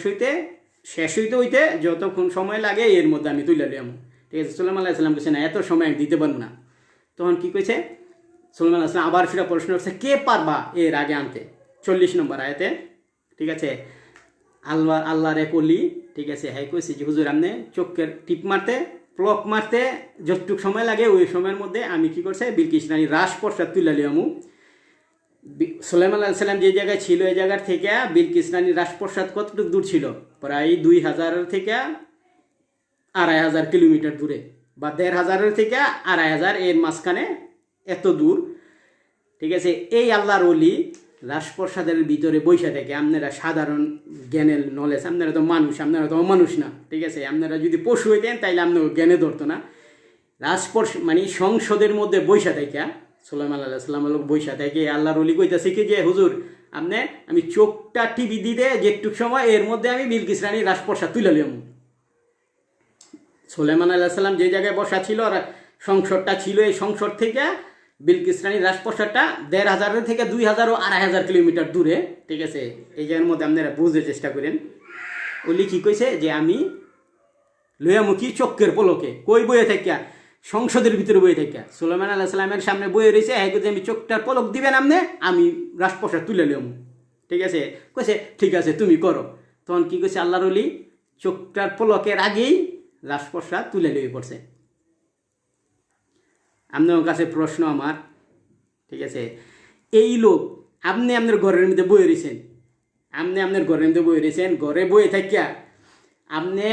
Speaker 1: হইতে যতক্ষণ সময় লাগে এর মধ্যে আমি তুইলা লিয়াম, ঠিক আছে। সুলাইমান আলাইহিস সালাম কইছে না, এত সময় আমি দিতে পারবো না। তখন কি কইছে, সুলাইমান আলাইহিস সালাম আবার ফিরে প্রশ্ন করছে, কে পারবা এর আগে আনতে? 40 নম্বর আয়াতে, ঠিক আছে, আল্লাহর এক ওলি, ঠিক আছে, হ্যাঁ কইছে যে হুজুর আপনি চোখের টিপ মারতে প্লক মারতে যতটুক সময় লাগে ওই সময়ের মধ্যে আমি কি করছে বিলকিস রানীর রাজপ্রসাদ তুলে লিয়ামু। সুলাইমান আলাইহিস সালাম যে জায়গায় ছিল এই জায়গার থেকে বিলকিস রানীর রাজপ্রসাদ কতটুকু দূর ছিল, প্রায় 2000 থেকে 2500 কিলোমিটার দূরে, বা 1500 থেকে 2500, এর মাঝখানে এত দূর। ঠিক আছে, এই আল্লাহর ওলি রাজপ্রসাদের ভিতরে বৈশা থেকে আপনারা সাধারণ জ্ঞানের নলেজ, আপনারা তো মানুষ, আপনারা তো অমানুষ না। ঠিক আছে, আপনারা যদি পশু হইতেন তাইলে আপনার জ্ঞানে ধরতো না। মানে সংসদের মধ্যে বৈশা থেকে সুলাইমান আলাইহিস সালাম বৈশা থেকে আল্লাহর ওলি কইতাছে কি যে হুজুর আমি চোখটা টিভি দিতে যেটুক সময় এর মধ্যে আমি বিলকিস রানীর রাজপ্রসাদ তুলে লিয়াম। সুলাইমান আলাইহিস সালাম যে জায়গায় বসা ছিল আর সংসদটা ছিল, এই সংসদ থেকে বিলকিস রানীর রাজপ্রসাদটা 1500 থেকে 2000 ও 2500 কিলোমিটার দূরে। ঠিক আছে, এই জায়গার মধ্যে আপনারা বুঝতে চেষ্টা করেন। ওলি কি কইছে যে আমি লইয়ামুখী চক্কের পলকে, কই বইয়ে থাকিয়া, সংসদের ভিতরে বইয়ে থাকিয়া। সুলাইমান আলাইহিস সালামের সামনে বইয়ে রয়েছে, হ্যাঁ যে আমি চোখটার পলক দিবেন আমি রাজপ্রসাদ তুলে লিয়াম। ঠিক আছে, কইছে ঠিক আছে তুমি করো। তখন কি কইছে আল্লাহর ওলি চোখটার পলকের আগেই রাজপ্রসাদ তুলে লিয়ে পড়ছে। আপনার কাছে প্রশ্ন আমার, ঠিক আছে, এই লোক আপনি আপনার ঘরের মধ্যে বয়ে রয়েছেন, আপনার ঘরের মধ্যে বয়ে রয়েছেন, ঘরে বয়ে থাকিয়া আপনি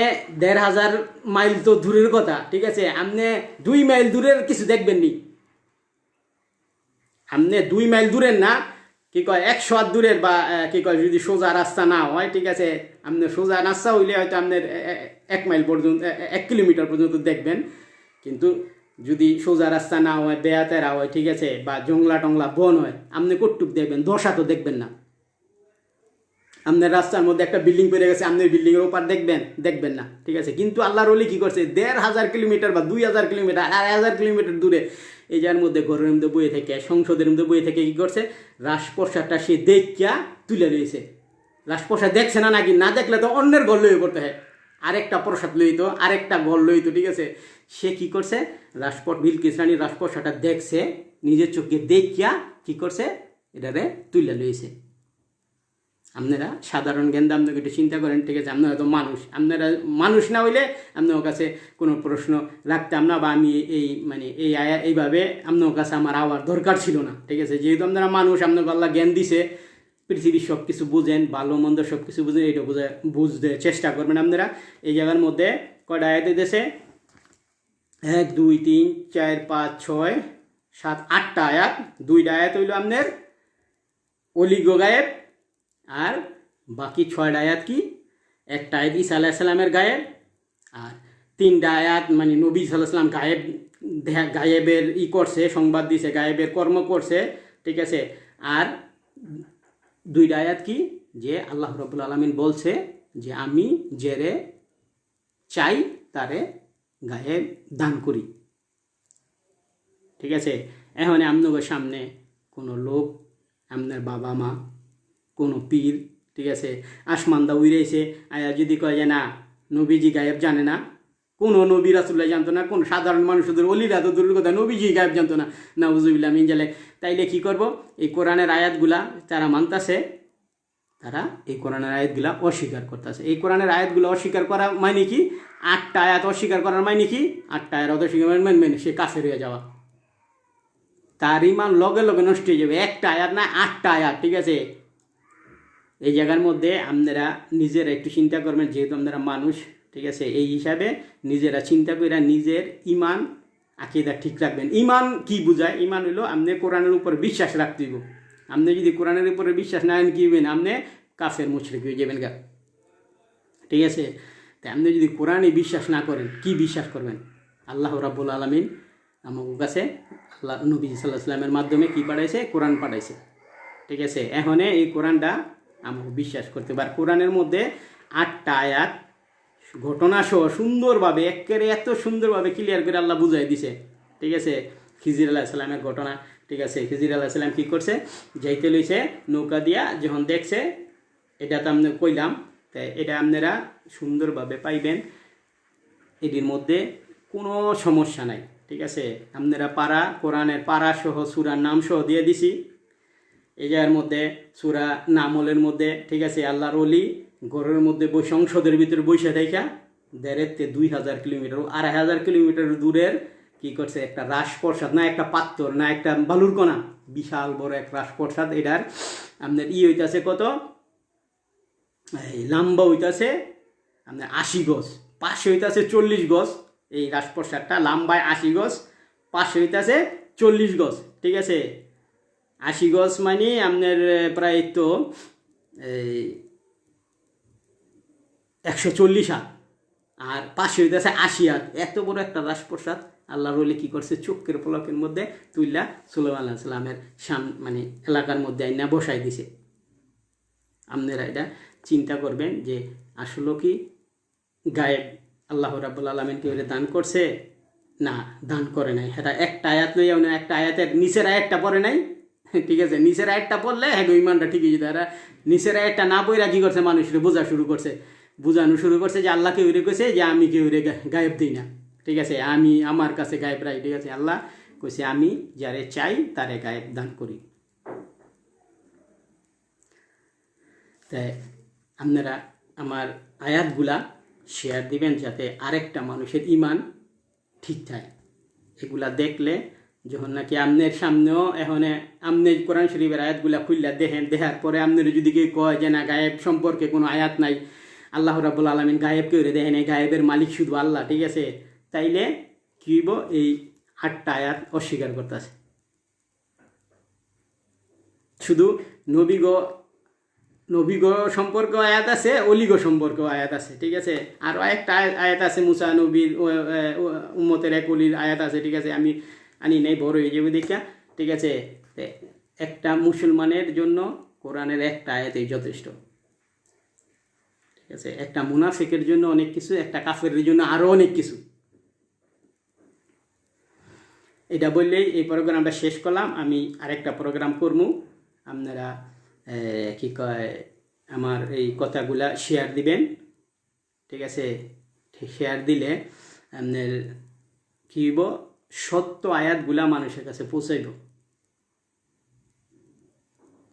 Speaker 1: 1500 মাইল তো দূরের কথা। ঠিক আছে, আপনি 2 মাইল দূরের কিছু দেখবেন নি, আপনি 2 মাইল দূরের না, কি কয় 100 হাত দূরের, বা কি কয় যদি সোজা রাস্তা না হয়, ঠিক আছে, আপনার সোজা রাস্তা হইলে হয়তো আপনার 1 মাইল পর্যন্ত, 1 কিলোমিটার পর্যন্ত দেখবেন। কিন্তু যদি সোজা রাস্তা না হয়, বেয়াতেরা হয়, ঠিক আছে, বা জংলা টংলা বন হয়, আপনি কটুক দেখবেন, 10 হাতও দেখবেন না। আপনার রাস্তার মধ্যে একটা বিল্ডিং পড়ে গেছে, আপনি বিল্ডিংয়ের ওপর দেখবেন না। ঠিক আছে, কিন্তু আল্লাহর ওলি কি করছে 1500 কিলোমিটার বা 2000 কিলোমিটার, 2500 কিলোমিটার দূরে এই যার মধ্যে ঘরের মধ্যে বয়ে থেকে, সংসদের মধ্যে বয়ে থেকে কি করছে রাজপ্রসাদটা সে দেখিয়া তুলে রয়েছে। রাজপ্রসাদ দেখছে না নাকি, না দেখলে তো অন্যের ঘর লইয়ে পড়তে হয়, আরেকটা প্রসাদ লইতো, আরেকটা ঘর লইতো। ঠিক আছে, সে কি করছে বিলকিস রানীর রাজপ্রসাদটা দেখছে, নিজের চোখে দেখিয়া কি করছে এটারে তুলে লইছে। আপনারা সাধারণ জ্ঞান আপনাকে একটু চিন্তা করেন। ঠিক আছে, আপনারা তো মানুষ, আপনারা মানুষ না হইলে আপনার কাছে কোনো প্রশ্ন রাখতাম না, বা আমি এইভাবে আপনার কাছে আমার আওয়ার দরকার ছিল না। ঠিক আছে, যেহেতু আপনারা মানুষ, আপনাকে আল্লাহ জ্ঞান দিছে, পৃথিবীর সব কিছু বুঝেন, ভালো মন্দ সব কিছু বুঝেন, এইটা বুঝতে চেষ্টা করবেন। আপনারা এই জায়গার মধ্যে কয়টা আয়াত দিতেছে, 1 2 3 4 5 6 7 8টা আয়াত। 2টা আয়াত হইল আপনার অলিগো গায়েব, আর বাকি 6টা আয়াত কি, একটা আয়াত ঈসা আলাইহিস সালামের গায়েব, আর 3টা আয়াত মানে নবী সাল্লাল্লাহু আলাইহি ওয়াসাল্লাম গায়েবের করছে, সংবাদ দিছে, গায়েবের কর্ম করছে। ঠিক আছে, আর 2টা আয়াত কি, যে আল্লাহ রাব্বুল আলামিন বলছে যে আমি জেরে চাই তারে গায়েব দান করি। ঠিক আছে, এখন আপনাদের সামনে কোনো লোক, আপনার বাবা মা, কোনো পীর, ঠিক আছে, আসমানদা উইরেছে আয়া যদি কয় যে না নবীজি গায়েব জানে না, কোনো নবী রাসূলুল্লাহ জানতো না, কোনো সাধারণ মানুষদের অলিরা তো দূরের কথা নবীজি গায়েব জানতো না, নাউজুবিল্লাহ মিন জালিক। তাইলে কি করব, এই কোরআনের আয়াতগুলা যারা মানতাছে তারা এই কোরআনের আয়াতগুলা অস্বীকার করতেছে। এই কোরআনের আয়াতগুলো অস্বীকার করা মানে কি, 8টা আয়াত অস্বীকার করার মানে কি, 8টা আয়াত অস্বীকার মানে সে কাফের হয়ে যাওয়া, তার ইমান লগে লগে নষ্ট হয়ে যাবে। একটা আয়াত না, 8টা আয়াত। ঠিক আছে, এই জায়গার মধ্যে আপনারা নিজেরা একটু চিন্তা করবেন, যেহেতু আপনারা মানুষ। ঠিক আছে, এই হিসাবে নিজেরা চিন্তা করে নিজের ইমান আকীদা ঠিক রাখবেন। ইমান কি বোঝায়, ইমান হইলো আপনি কোরআনের উপর বিশ্বাস রাখতে হইব। আপনি যদি কোরআনের উপরে বিশ্বাস না কি হইবেন, আপনি কাফের মুশরিক হয়ে যাবেন গা। ঠিক আছে, তাই আপনি যদি কোরআনে বিশ্বাস না করেন, কি বিশ্বাস করবেন? আল্লাহ রাব্বুল আলামিন আমার কাছে আল্লাহ নবী সাল্লাল্লাহু আলাইহি ওয়াসাল্লামের মাধ্যমে কি পাঠাইছে, কোরআন পাঠাইছে। ঠিক আছে, এখন এই কোরআনটা আমাকে বিশ্বাস করতে পারে। কোরআনের মধ্যে 8টা আয়াত ঘটনা সহ সুন্দরভাবে, একেবারে এত সুন্দরভাবে ক্লিয়ার করে আল্লাহ বুঝাই দিছে। ঠিক আছে, খিজির আলাইহিস সালামের ঘটনা। ঠিক আছে, খিজির আলাইহিস সালাম কী করছে, যাইতে লইছে নৌকা দিয়া, যখন দেখছে, এটা তো আমি কইলাম, তাই এটা আপনারা সুন্দরভাবে পাইবেন, এটির মধ্যে কোনো সমস্যা নাই। ঠিক আছে, আপনারা কোরআনের পারা সহ সূরার নাম সহ দিয়ে দিছি এই জায়গার মধ্যে, সূরা নামলের মধ্যে। ঠিক আছে, আল্লাহর ওলি ঘরের মধ্যে সংসদের ভিতরে বসে দেখা দেড়েতে 2000 কিলোমিটার 2500 কিলোমিটার দূরের কি করছে একটা রাজপ্রসাদ, না একটা পাত্তর, না একটা বালুরকণা, বিশাল বড় এক রাজপ্রসাদ। এটার আপনার হইতাছে কত, এই লম্বা হইতাছে আপনার 80 গজ, পাশে হইতাছে 40 গজ। এই রাজপ্রসাদটা লম্বায় 80 গজ, পাশে হইতাছে 40 গজ, ঠিক আছে। 80 গজ মানে আপনার প্রায় তো এই 140 হাত, আর পাশে হইতেছে 80 হাত। এত বড় একটা রাজপ্রসাদ আল্লাহ রইলে কি করছে, চোখের পলকের মধ্যে তুইলা সুলাইমান আলাইহিস সালামের মানে এলাকার মধ্যে আইনা বসাই দিছে। আপনারা এটা চিন্তা করবেন যে আসলে কি গায়েব আল্লাহ রাব্বুল আলামিন কি দান করছে? না, দান করে নাই। এটা একটা আয়াত লইয়া একটা আয়াতের নিচের আয়াতটা পড়ে নাই, ঠিক আছে। নিচের আয়াতটা পড়লে হ্যাঁ ইমানটা ঠিকই যেত। এরা নিচের আয়াতটা না বইরা কি করছে, মানুষের বুঝানো শুরু করছে যে আল্লাহ কেউ কইছে যে আমি কেউ গায়েব দিই না, ঠিক আছে। আমি আমার কাছে গায়েব রাই, ঠিক আছে। আল্লাহ কইছে আমি যারে চাই তারে গায়েব দান করি। তাই আপনারা আমার আয়াতগুলা শেয়ার দিবেন যাতে আরেকটা মানুষের ইমান ঠিক থাকে। এগুলা দেখলে যখন নাকি আপনার সামনেও এখন আপনি কোরআন শরীফের আয়াতগুলা খুললা দেখার পরে আপনার যদি কেউ কয় যে না গায়েব সম্পর্কে কোনো আয়াত নাই, আল্লাহ রাব্বুল আলামিন গায়েব কেউ দেখেন, এই গায়েবের মালিক শুধু আল্লাহ, ঠিক আছে, তাইলে কি হইব, এই 8টা আয়াত অস্বীকার করতেছে। শুধু নবীগো সম্পর্কে আয়াত আছে, অলিগো সম্পর্কে আয়াত আছে, ঠিক আছে। আরও একটা আয়াত আছে মুসা নবীর উম্মতের এক অলির আয়াত আছে, ঠিক আছে। আমি আনি নাই, বড় হয়ে যাবে দেখা, ঠিক আছে। একটা মুসলমানের জন্য কোরআনের একটা আয়াতই যথেষ্ট, ঠিক আছে। একটা মুনাফিকের জন্য অনেক কিছু, একটা কাফেরের জন্য আরও অনেক কিছু। এটা বললেই এই প্রোগ্রামটা শেষ করলাম। আমি আরেকটা প্রোগ্রাম করবো, আপনারা কি কয় আমার এই কথাগুলা শেয়ার দিবেন, ঠিক আছে। শেয়ার দিলে আপনার কি হইব, সত্য আয়াতগুলা মানুষের কাছে পৌঁছাইব,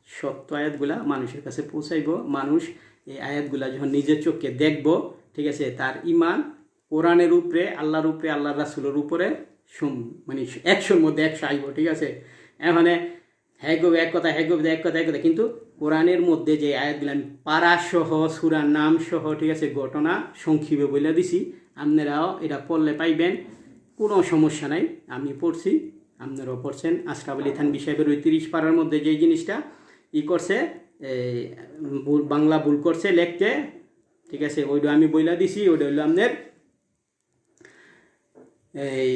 Speaker 1: সত্য আয়াতগুলা মানুষের কাছে পৌঁছাইব। মানুষ এই আয়াতগুলা যখন নিজের চোখে দেখব, ঠিক আছে, তার ইমান কোরআনের উপরে, আল্লাহর উপরে, আল্লাহ রাসূলের উপরে মানে 100-র মধ্যে 100 আইব, ঠিক আছে। এখানে হ্যাঁ গো এক কথা, হ্যাঁ গো এক কথা, এক কথা, কিন্তু কোরআনের মধ্যে যে আয়াতগুলো আমি পারা সহ সূরার নাম সহ, ঠিক আছে, ঘটনা সংক্ষেপে বলে দিছি। আপনারাও এটা পড়লে পাইবেন, কোনো সমস্যা নাই। আমি পড়ছি, আপনারাও পড়ছেন। আশরাফ আলী থানভী সাহেবের ওই 30 পারার মধ্যে যে জিনিসটা করছে, বাংলা ভুল করছে লেখতে, ঠিক আছে, ওইটা আমি বইলা দিছি। ওইটা হইলো আপনার এই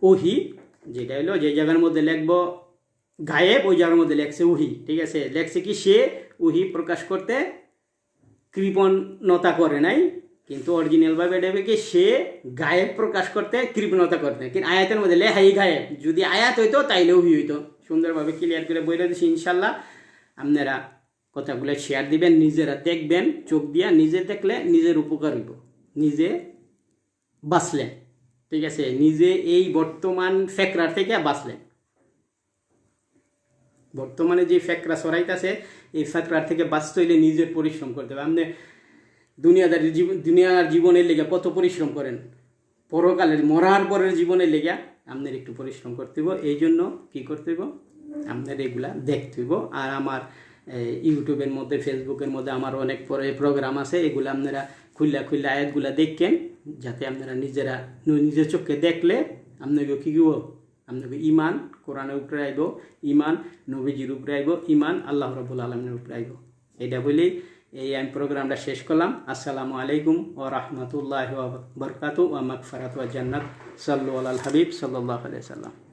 Speaker 1: ওহি, যেটা হইলো যে জায়গার মধ্যে লিখবো গায়েব, ওই জায়গার মধ্যে লেখছে উহি, ঠিক আছে। লেখছে কি সে উহি প্রকাশ করতে কৃপণতা করে নাই, কিন্তু অরিজিনালভাবে দেবে কি সে গায়েব প্রকাশ করতে কৃপণতা করতে, কিন্তু আয়াতের মধ্যে লেখাই গায়েব। যদি আয়াত হইতো তাইলে উহি হইতো। সুন্দরভাবে ক্লিয়ার করে বলে দিছি। ইনশাল্লাহ আপনারা কথাগুলো শেয়ার দিবেন, নিজেরা দেখবেন, চোখ দিয়া নিজে দেখলে নিজের উপকার হইব, নিজে বাঁচলেন, ঠিক আছে। নিজে এই বর্তমান ফেকরার থেকে বাঁচলেন। বর্তমানে যে ফেকরা সরাইতেছে, এই ফেকরার থেকে বাঁচতে হইলে নিজের পরিশ্রম করতে হবে। আপনি দুনিয়ার জীবনের লেগে কত পরিশ্রম করেন, পরকালের মরার পরের জীবনের লেগে আপনার একটু পরিশ্রম করতে হইব। এই জন্য কী করতে হইব, আপনার এগুলা দেখতে হইব। আর আমার ইউটিউবের মধ্যে, ফেসবুকের মধ্যে আমার অনেক প্রোগ্রাম আছে, এগুলো আপনারা খুললা আয়াতগুলা দেখেন, যাতে আপনারা নিজের চোখে দেখলে আপনাকে কী করব, আপনাকে ইমান কোরআনের উপরে আইব, ইমান নবীজির উপরে আইব, ইমান আল্লাহ রাব্বুল আলামিনের উপরে আইব। এটা বলেই এই আমি প্রোগ্রামটা শেষ করলাম। আসসালামু আলাইকুম ওয়া রাহমাতুল্লাহি ওয়া বারাকাতুহু ওয়া মাগফিরাতু ওয়া জান্নাত। সাল্লু আলাল হাবিব সাল্লাল্লাহু আলাইহি ওয়াসাল্লাম।